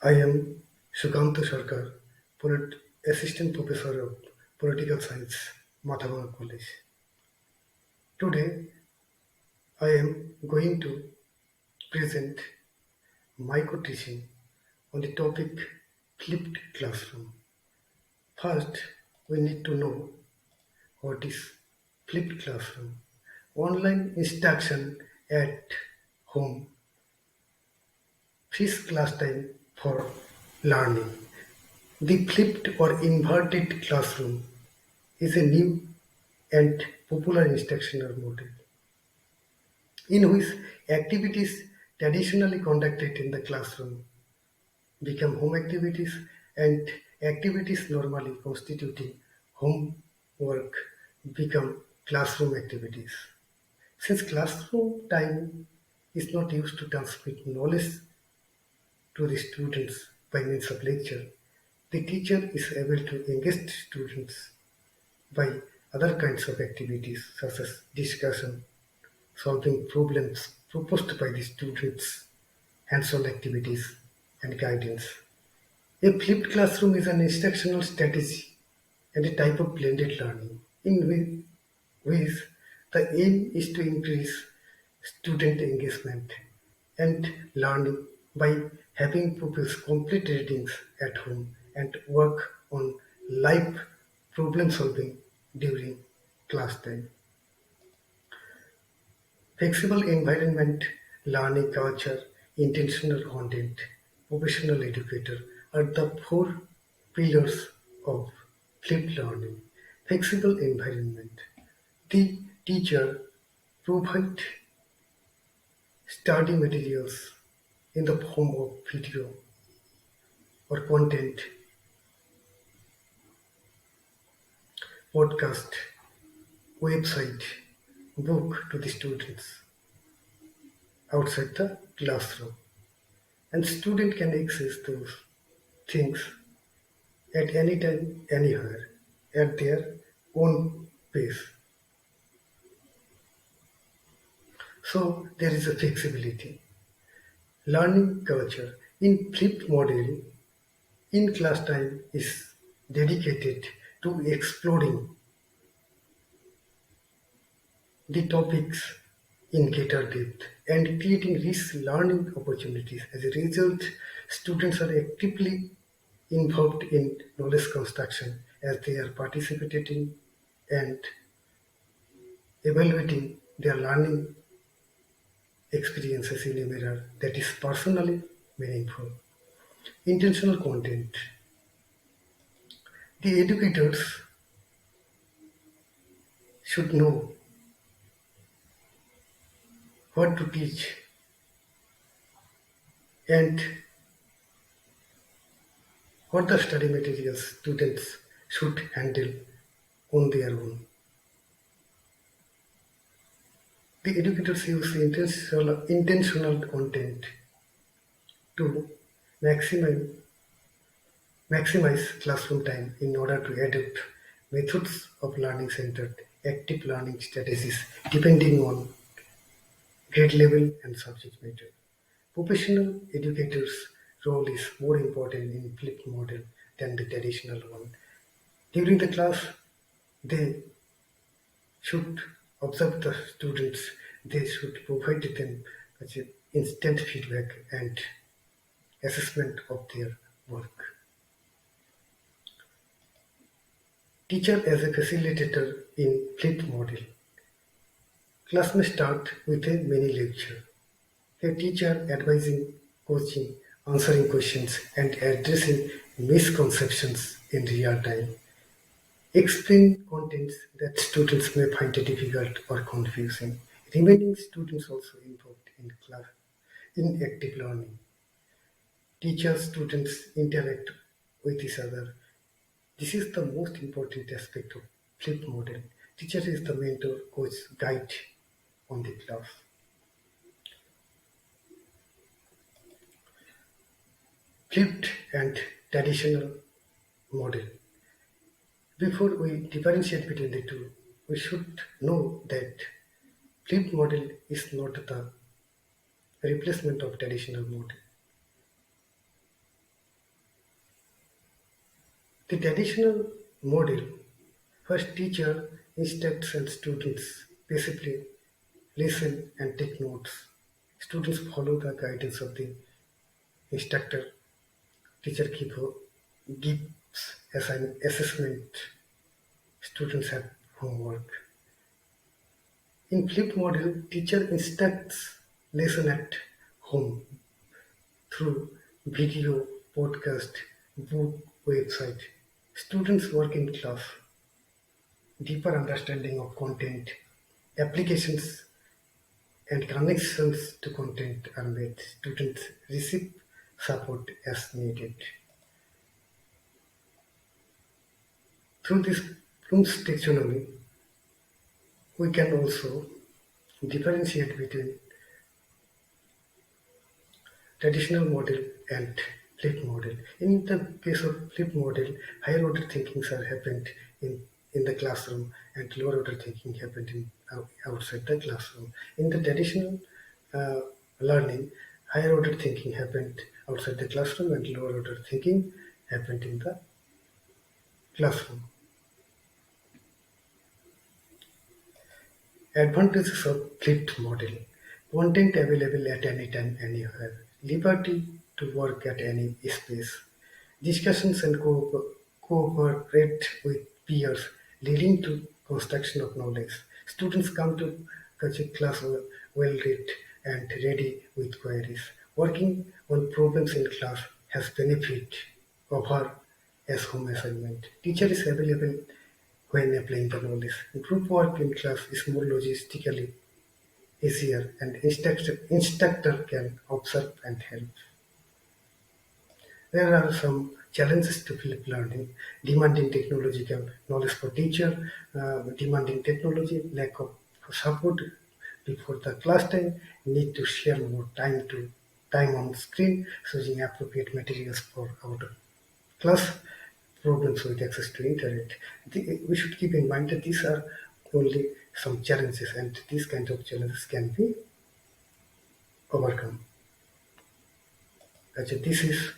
I am Sukanta Sarkar, Assistant Professor of Political Science, Mathematics College. Today, I am going to present micro teaching on the topic flipped classroom. First, we need to know what is flipped classroom. Online instruction at home, frees class time for learning. The flipped or inverted classroom is a new and popular instructional model in which activities traditionally conducted in the classroom become home activities and activities normally constituting homework become classroom activities. Since classroom time is not used to transmit knowledge to the students by means of lecture, the teacher is able to engage students by other kinds of activities such as discussion, solving problems proposed by the students, hands-on activities, and guidance. A flipped classroom is an instructional strategy and a type of blended learning in which the aim is to increase student engagement and learning by having pupils complete readings at home and work on live problem solving during class time. Flexible environment, learning culture, intentional content, professional educator are the four pillars of flipped learning. Flexible environment. The teacher provide study materials in the form of video or content, podcast, website, book to the students outside the classroom. And student can access those things at any time, anywhere, at their own pace. So there is a flexibility. Learning culture in flipped model in class time is dedicated to exploring the topics in greater depth and creating rich learning opportunities. As a result, students are actively involved in knowledge construction as they are participating and evaluating their learning experiences in a manner that is personally meaningful. Intentional content. The educators should know what to teach and what the study materials students should handle on their own. The educators use intentional content to maximize, maximize classroom time in order to adopt methods of learning centered active learning strategies depending on grade level and subject matter. Professional educators' role is more important in flipped model than the traditional one. During the class, they should observe the students, they should provide them instant feedback and assessment of their work. Teacher as a facilitator in flipped model. Class may start with a mini lecture. A teacher advising, coaching, answering questions, and addressing misconceptions in real time. Explain contents that students may find difficult or confusing. Remaining students also involved in class in active learning. Teachers, students interact with each other. This is the most important aspect of flipped model. Teacher is the mentor, coach, guide on the class. Flipped and traditional model. Before we differentiate between the two, we should know that flipped model is not the replacement of traditional model. The traditional model, first teacher instructs and students basically listen and take notes. Students follow the guidance of the instructor. Teacher gives as an assessment. Students have homework. In flipped model, teacher instructs lesson at home through video, podcast, book, website. Students work in class. Deeper understanding of content, applications and connections to content are made. Students receive support as needed. Through this Bloom's taxonomy, we can also differentiate between traditional model and flipped model. In the case of flipped model, higher order thinkings are happened in the classroom and lower order thinking happened outside the classroom. In the traditional uh, learning, higher order thinking happened outside the classroom and lower order thinking happened in the classroom. Advantages of flipped model: content available at any time, anywhere, liberty to work at any space, discussions and cooperate with peers, leading to construction of knowledge. Students come to class well read and ready with queries. Working on problems in class has benefit over as home assignment. Teacher is available when applying the knowledge. Group work in class is more logistically easier and instructor can observe and help. There are some challenges to flip learning: demanding technological knowledge for teacher, demanding technology, lack of support before the class time, need to share more time on screen, choosing appropriate materials for out of class, problems with access to internet. We should keep in mind that these are only some challenges, and these kind of challenges can be overcome. Actually, this is